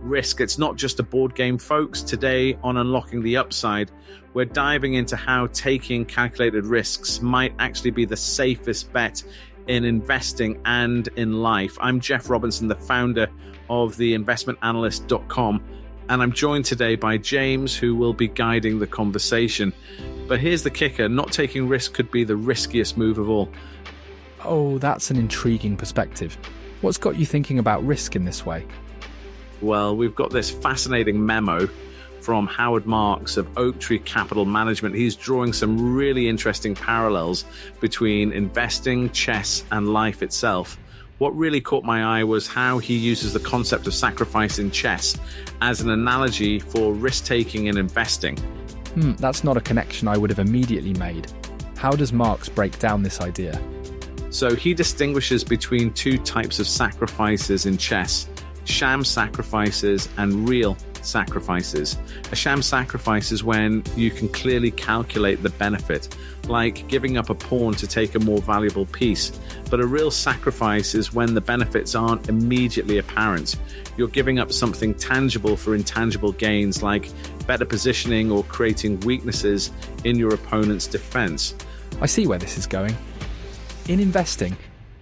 Risk, it's not just a board game, folks. Today on Unlocking the Upside, we're diving into how taking calculated risks might actually be the safest bet in investing and in life. I'm Jeff Robinson, the founder of theinvestmentanalyst.com, and I'm joined today by James, who will be guiding the conversation. But here's the kicker: not taking risk could be the riskiest move of all. Oh, that's an intriguing perspective. What's got you thinking about risk in this way? Well, we've got this fascinating memo from Howard Marks of Oaktree Capital Management. He's drawing some really interesting parallels between investing, chess, and life itself. What really caught my eye was how he uses the concept of sacrifice in chess as an analogy for risk-taking in investing. That's not a connection I would have immediately made. How does Marks break down this idea? So he distinguishes between two types of sacrifices in chess: sham sacrifices and real sacrifices. A sham sacrifice is when you can clearly calculate the benefit, like giving up a pawn to take a more valuable piece. But a real sacrifice is when the benefits aren't immediately apparent. You're giving up something tangible for intangible gains, like better positioning or creating weaknesses in your opponent's defense. I see where this is going. In investing,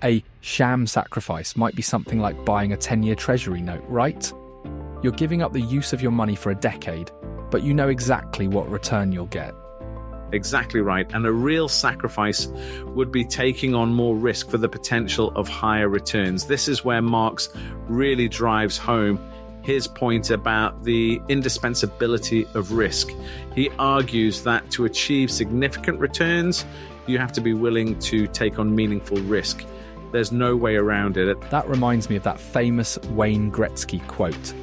a sham sacrifice might be something like buying a 10-year treasury note, right? You're giving up the use of your money for a decade, but you know exactly what return you'll get. Exactly right. And a real sacrifice would be taking on more risk for the potential of higher returns. This is where Marx really drives home his point about the indispensability of risk. He argues that to achieve significant returns, you have to be willing to take on meaningful risk. There's no way around it. That reminds me of that famous Wayne Gretzky quote: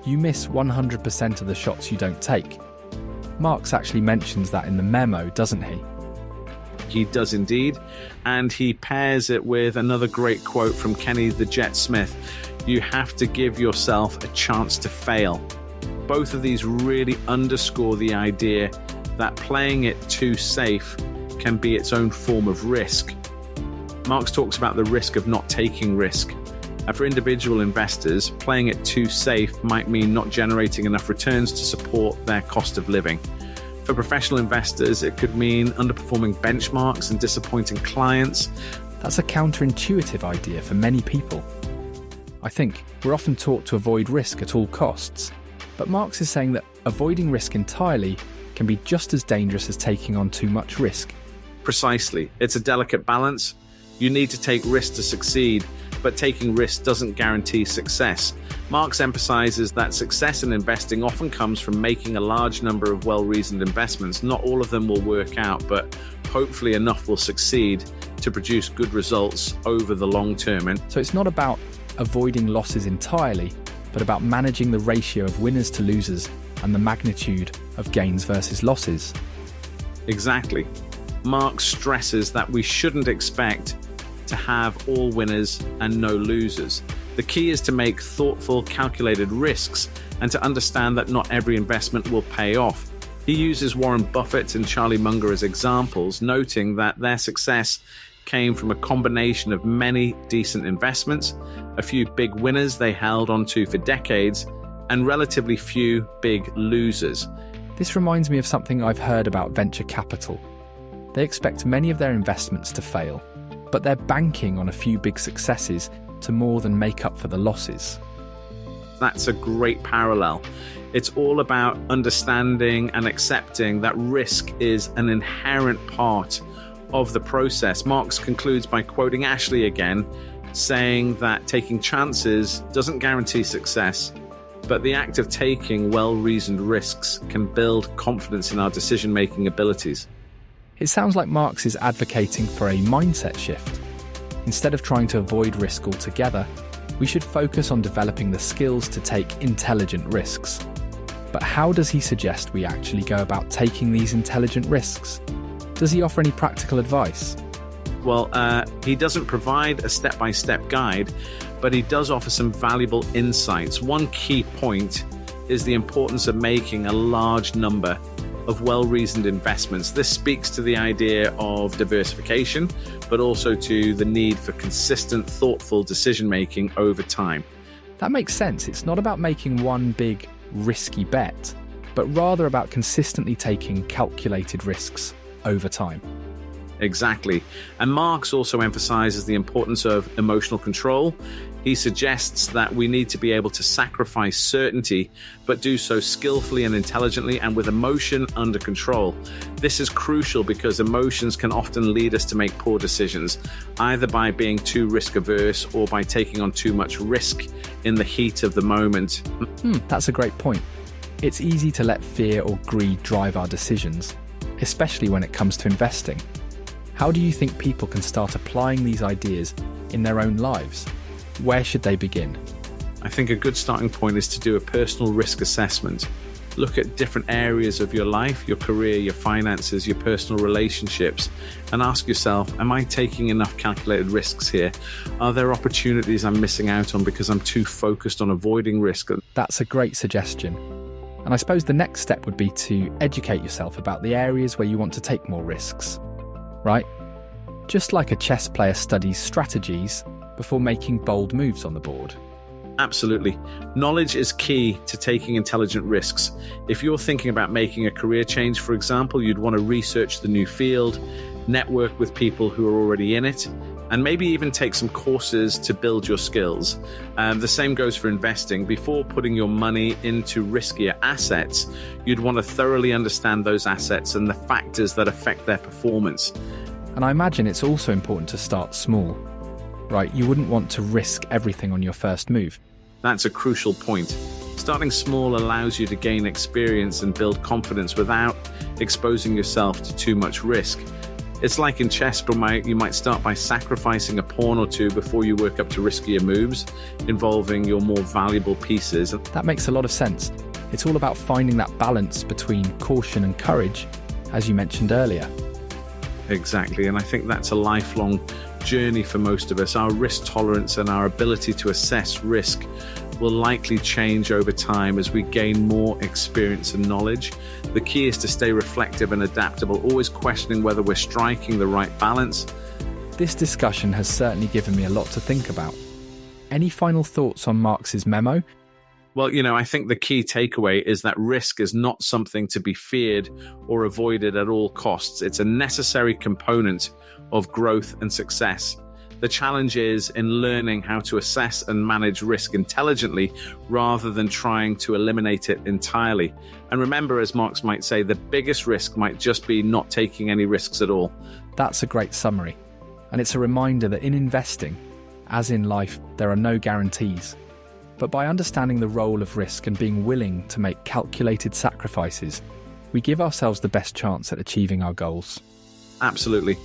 "You miss 100% of the shots you don't take." Marx actually mentions that in the memo, doesn't he? He does indeed, and he pairs it with another great quote from Kenny the Jet Smith: "You have to give yourself a chance to fail." Both of these really underscore the idea that playing it too safe can be its own form of risk. Marx talks about the risk of not taking risk. And for individual investors, playing it too safe might mean not generating enough returns to support their cost of living. For professional investors, it could mean underperforming benchmarks and disappointing clients. That's a counterintuitive idea for many people. I think we're often taught to avoid risk at all costs. But Marx is saying that avoiding risk entirely can be just as dangerous as taking on too much risk. Precisely. It's a delicate balance. You need to take risks to succeed, but taking risks doesn't guarantee success. Marx emphasizes that success in investing often comes from making a large number of well-reasoned investments. Not all of them will work out, but hopefully enough will succeed to produce good results over the long term. And so it's not about avoiding losses entirely, but about managing the ratio of winners to losers and the magnitude of gains versus losses. Exactly. Marx stresses that we shouldn't expect to have all winners and no losers. The key is to make thoughtful, calculated risks and to understand that not every investment will pay off. He uses Warren Buffett and Charlie Munger as examples, noting that their success came from a combination of many decent investments, a few big winners they held onto for decades, and relatively few big losers. This reminds me of something I've heard about venture capital. They expect many of their investments to fail, but they're banking on a few big successes to more than make up for the losses. That's a great parallel. It's all about understanding and accepting that risk is an inherent part of the process. Marx concludes by quoting Ashley again, saying that taking chances doesn't guarantee success, but the act of taking well-reasoned risks can build confidence in our decision-making abilities. It sounds like Marx is advocating for a mindset shift. Instead of trying to avoid risk altogether, we should focus on developing the skills to take intelligent risks. But how does he suggest we actually go about taking these intelligent risks? Does he offer any practical advice? Well, he doesn't provide a step-by-step guide, but he does offer some valuable insights. One key point is the importance of making a large number of well-reasoned investments. This speaks to the idea of diversification, but also to the need for consistent, thoughtful decision-making over time. That makes sense. It's not about making one big, risky bet, but rather about consistently taking calculated risks over time. Exactly. And Marx also emphasizes the importance of emotional control. He suggests that we need to be able to sacrifice certainty, but do so skillfully and intelligently and with emotion under control. This is crucial because emotions can often lead us to make poor decisions, either by being too risk averse or by taking on too much risk in the heat of the moment. That's a great point. It's easy to let fear or greed drive our decisions, especially when it comes to investing. How do you think people can start applying these ideas in their own lives? Where should they begin? I think a good starting point is to do a personal risk assessment. Look at different areas of your life, your career, your finances, your personal relationships, and ask yourself, am I taking enough calculated risks here? Are there opportunities I'm missing out on because I'm too focused on avoiding risk? That's a great suggestion. And I suppose the next step would be to educate yourself about the areas where you want to take more risks, right? Just like a chess player studies strategies before making bold moves on the board. Absolutely. Knowledge is key to taking intelligent risks. If you're thinking about making a career change, for example, you'd want to research the new field, network with people who are already in it, and maybe even take some courses to build your skills. The same goes for investing. Before putting your money into riskier assets, you'd want to thoroughly understand those assets and the factors that affect their performance. And I imagine it's also important to start small, right? You wouldn't want to risk everything on your first move. That's a crucial point. Starting small allows you to gain experience and build confidence without exposing yourself to too much risk. It's like in chess, but you might start by sacrificing a pawn or two before you work up to riskier moves, involving your more valuable pieces. That makes a lot of sense. It's all about finding that balance between caution and courage, as you mentioned earlier. Exactly, and I think that's a lifelong journey for most of us. Our risk tolerance and our ability to assess risk will likely change over time as we gain more experience and knowledge. The key is to stay reflective and adaptable, always questioning whether we're striking the right balance. This discussion has certainly given me a lot to think about. Any final thoughts on Marx's memo? Well, I think the key takeaway is that risk is not something to be feared or avoided at all costs. It's a necessary component of growth and success. The challenge is in learning how to assess and manage risk intelligently rather than trying to eliminate it entirely. And remember, as Marx might say, the biggest risk might just be not taking any risks at all. That's a great summary. And it's a reminder that in investing, as in life, there are no guarantees. But by understanding the role of risk and being willing to make calculated sacrifices, we give ourselves the best chance at achieving our goals. Absolutely.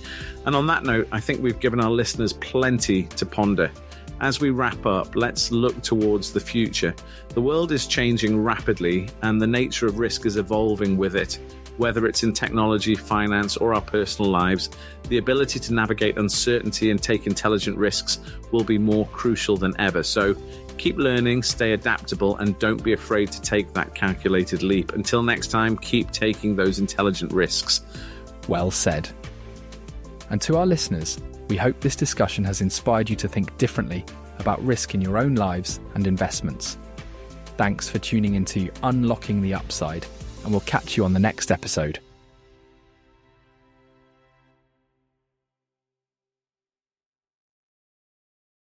And on that note, I think we've given our listeners plenty to ponder. As we wrap up, let's look towards the future. The world is changing rapidly, and the nature of risk is evolving with it. Whether it's in technology, finance, or our personal lives, the ability to navigate uncertainty and take intelligent risks will be more crucial than ever. So keep learning, stay adaptable, and don't be afraid to take that calculated leap. Until next time, keep taking those intelligent risks. Well said. And to our listeners, we hope this discussion has inspired you to think differently about risk in your own lives and investments. Thanks for tuning into Unlocking the Upside, and we'll catch you on the next episode.